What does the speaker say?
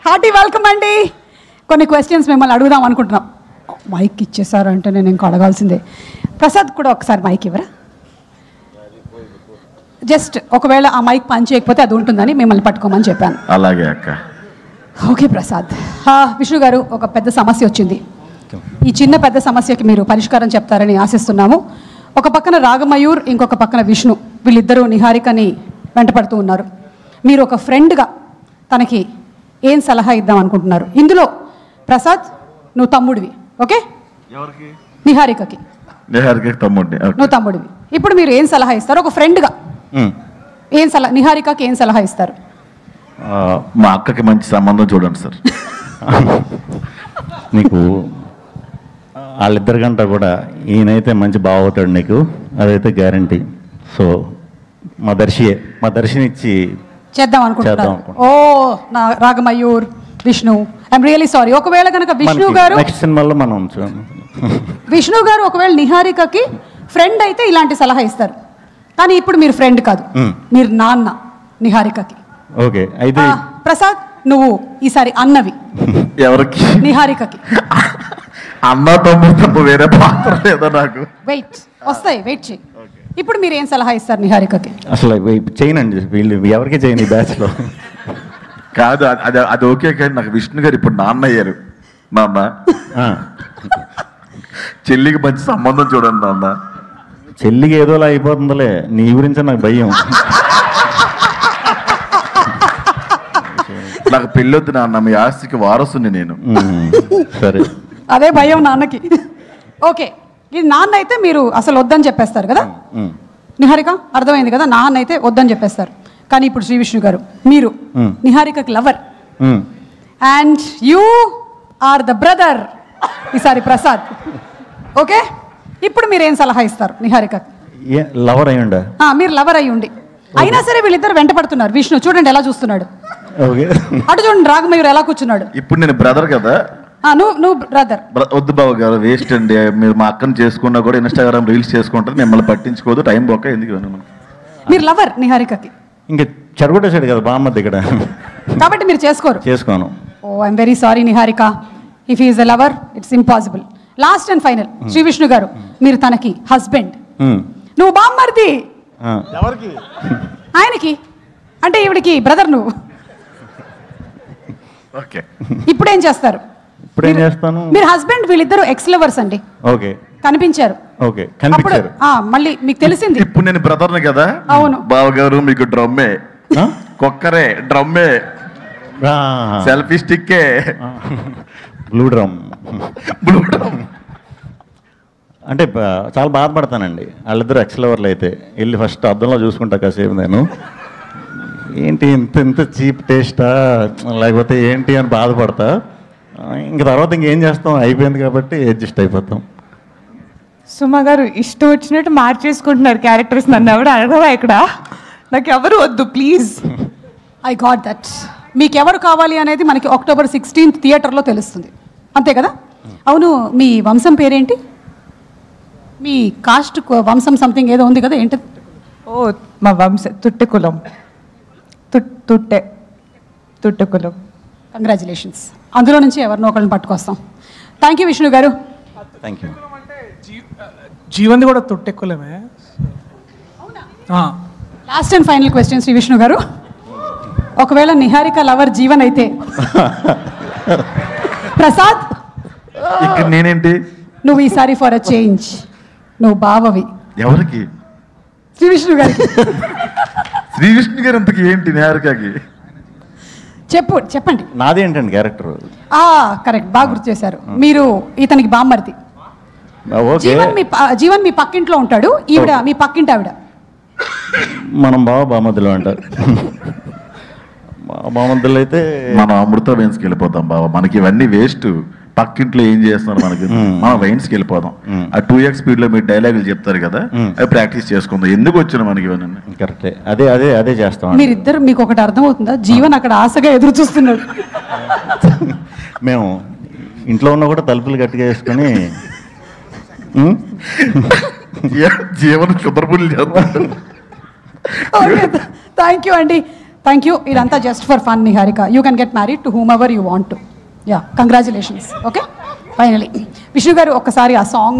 Hearty welcome అండి. కొన్ని questions మిమ్మల్ని అడుగుదాం అనుకుంటున్నాం. మైక్ ఇచ్చేసారు అంటే నేను ఇంకా అడగాల్సిందే. ప్రసాద్ కూడా ఒకసారి మైక్ ఇవ్వరా? జస్ట్ ఒకవేళ ఆ మైక్ పని చేయకపోతే అది ఉంటుందని మిమ్మల్ని పట్టుకోమని చెప్పాను. అలాగే అక్క. ఓకే ప్రసాద్. విష్ణు గారు, ఒక పెద్ద సమస్య వచ్చింది. ఈ చిన్న పెద్ద సమస్యకి మీరు పరిష్కారం చెప్తారని ఆశిస్తున్నాము. ఒక పక్కన రాగమయూర్, ఇంకొక పక్కన విష్ణు, వీళ్ళిద్దరూ నిహారికని వెంటపడుతూ ఉన్నారు. మీరు ఒక ఫ్రెండ్గా తనకి ఏం సలహా ఇద్దాం అనుకుంటున్నారు? ఇందులో ప్రసాద్ నువ్వు తమ్ముడివి, ఓకే? నిహారికకి నువ్వు తమ్ముడివి. ఇప్పుడు మీరు ఏం సలహా ఇస్తారు ఒక ఫ్రెండ్గా? ఏం సలహా, నిహారికకి ఏం సలహా ఇస్తారు? మా అక్కకి మంచి సంబంధం చూడండి సార్. నీకు వాళ్ళిద్దరి గంట కూడా ఈయనైతే మంచి బావ అవుతాడు నీకు, అదైతే గ్యారంటీ. సో మా దర్శిని ఇచ్చి చేద్దాం అనుకుంటున్నారు. ఓ నా Ragamayur, Vishnu, I'm really sorry. ఒకవేళ కనుక విష్ణు గారు నెక్స్ట్ సినిమాలో మనం విష్ణు గారు ఒకవేళ నిహారికకి ఫ్రెండ్ అయితే ఇలాంటి సలహా ఇస్తారు. కానీ ఇప్పుడు మీరు ఫ్రెండ్ కాదు, మీరు నాన్న నిహారికకి. ఓకే, అయితే ప్రసాద్ నువ్వు ఈసారి అన్నవి. ఎవరికి? నిహారికకి. అన్న తమ్ముడు వేరే పాత్ర లేదా నాకు? వెయిట్ వస్తాయి, వెయిట్ చేయి. ఇప్పుడు మీరు ఏం సలహా ఇస్తారు నిహారికకి? అసలు చేయనండి, వీళ్ళు ఎవరికి చేయను ఈ బ్యాచ్ లో. కాదు, అది ఓకే. కానీ నాకు విష్ణు గారు ఇప్పుడు నాన్న అయ్యారు. నాన్న చెల్లికి మంచి సంబంధం చూడండి నాన్న. చెల్లికి ఏదోలా అయిపోతుందిలే, నీ గురించి నాకు భయం. నాకు పెళ్ళొద్దు నాన్న, మీ ఆస్తికి వారసుని నేను. సరే, అదే భయం నాన్నకి. ఓకే, ఇది నాన్న అయితే మీరు అసలు వద్దని చెప్పేస్తారు కదా నిహారిక, అర్థమైంది కదా? నాన్న అయితే వద్దని చెప్పేస్తారు. కానీ ఇప్పుడు శ్రీ విష్ణు గారు, మీరు నిహారికకి lover and you are the brother ఈసారి ప్రసాద్, ఓకే? ఇప్పుడు మీరు ఏం సలహా ఇస్తారు నిహారికకి? లవర్ అయ్యి ఉండా? మీరు లవర్ అయ్యి ఉండి అయినా సరే వీళ్ళిద్దరు వెంట పడుతున్నారు. విష్ణు చూడండి ఎలా చూస్తున్నాడు, అటు చూడండి రాగమయూర్ ఎలా కూర్చున్నాడు. ఇప్పుడు నేను బ్రదర్ కదా, నువ్వు బ్రదర్. వద్దు బాబు గారు, వేస్ట్ అండి. మీరు మా అక్కను చేసుకున్నా కూడా ఇన్స్టాగ్రామ్ రీల్స్ చేసుకుంటారు, మిమ్మల్ని పట్టించుకోదు, టైం పోక ఎందుకు? మీరు లవర్ నిహారికకి, ఇంకా చెరగొట్టేసాడు కదా బామ్మద్ది ఇక్కడ, కాబట్టి మీరు చేసుకోను. Oh I'm very sorry Niharika, if is a lover it's impossible. Last and final Shri Vishnu garu, మీరు తనకి హస్బెండ్, నువ్వు బామ్మర్ది ఆయనకి, అంటే ఈవిడికి బ్రదర్ నువ్వు. ఓకే, ఇప్పుడు ఏం చేస్తారు? మీరు హస్బెండ్, వీళ్ళిద్దరు ఎక్స్ లవర్స్ అండి. ఓకే, కనిపించారు. ఓకే, కనిపించారు. మళ్ళీ మీకు తెలిసింది. ఇప్పుడు నేను బ్రదర్ని కదా. అవును బావగారు, మీకు డ్రమ్మే, కుక్కరే, డ్రమ్మే, సెల్ఫీ స్టిక్కే, బ్లూ డ్రమ్. అంటే చాలా బాధపడతానండి వాళ్ళిద్దరు ఎక్స్ లవర్లు అయితే. వెళ్ళి ఫస్ట్ అద్దంలో చూసుకుంటా కాసేపు నేను, ఏంటి ఇంత చీప్ టేస్టా లేకపోతే ఏంటి అని బాధపడతా. ఇంక తర్వాత ఇంకేం చేస్తాం, అయిపోయింది కాబట్టి అడ్జస్ట్ అయిపోతాం. సుమా గారు ఇష్టం వచ్చినట్టు మార్చేసుకుంటున్నారు క్యారెక్టర్స్, నన్ను ఎవరు అడగవా ఇక్కడ? నాకు ఎవరు వద్దు ప్లీజ్. I got that. మీకు ఎవరు కావాలి అనేది మనకి October 16th థియేటర్లో తెలుస్తుంది, అంతే కదా? అవును, మీ వంశం పేరేంటి? మీ కాస్ట్ వంశం సంథింగ్ ఏదో ఉంది కదా, ఏంటి? ఓ మా వంశం తుట్టెకులం. తుట్టెకులం. కంగ్రాచులేషన్స్. అందులో నుంచి ఎవరినో ఒకళ్ళని పట్టుకొస్తాం. థ్యాంక్ యూ విష్ణు గారు. Thank you. జీవన్ కూడా తుట్టెక్కులమే. Last and final question Shri Vishnu garu, ఒకవేళ నిహారిక లవర్ జీవన్ అయితే ప్రసాద్ నేనేంటి? నువ్వు ఈసారి ఫర్ అ చేంజ్ నువ్వు బావవి. ఎవరికి? శ్రీ విష్ణు గారికి. శ్రీ విష్ణు గారు అంతకి ఏంటి నిహారికకి? చెప్పండి. నాది ఏంటండి క్యారెక్టర్? కరెక్ట్, బాగా గుర్తు చేశారు. మీరు ఇతనికి బామ్మర్ది. జీవన్ మీ పక్కింట్లో ఉంటాడు, ఈవిడ మీ పక్కింటి ఆవిడ. మనం బామద్దులు అంటారు. బామద్దులు అయితే మనం అమృత వైన్స్కి వెళ్ళిపోతాం బావ. మనకి ఇవన్నీ వేస్ట్. పక్కింట్లో ఏం చేస్తున్నారు మనకి, మనం వైన్స్కి వెళ్ళిపోదాం. ఆ 2x స్పీడ్ లో మీరు డైలాగులు చెప్తారు కదా, అవి ప్రాక్టీస్ చేసుకుందాం. ఎందుకు వచ్చిన మనకి ఇవన్నీ? కరెక్టే, అదే చేస్తాం. మీరిద్దరు, మీకు ఒకటి అర్థం అవుతుందా? జీవన్ అక్కడ ఆశగా ఎదురు చూస్తున్నాడు. మేము ఇంట్లో ఉన్న కూడా తలుపులు గట్టిగా వేసుకొని జీవన కుదరపులు చేస్తాం. థ్యాంక్ యూ అండి. Thank you. ఇదంతా just for fun Niharika. You can get married to whomever you want to. Yeah, congratulations. Okay, finally Vishnu garu ఒక్కసారి ఆ సాంగ్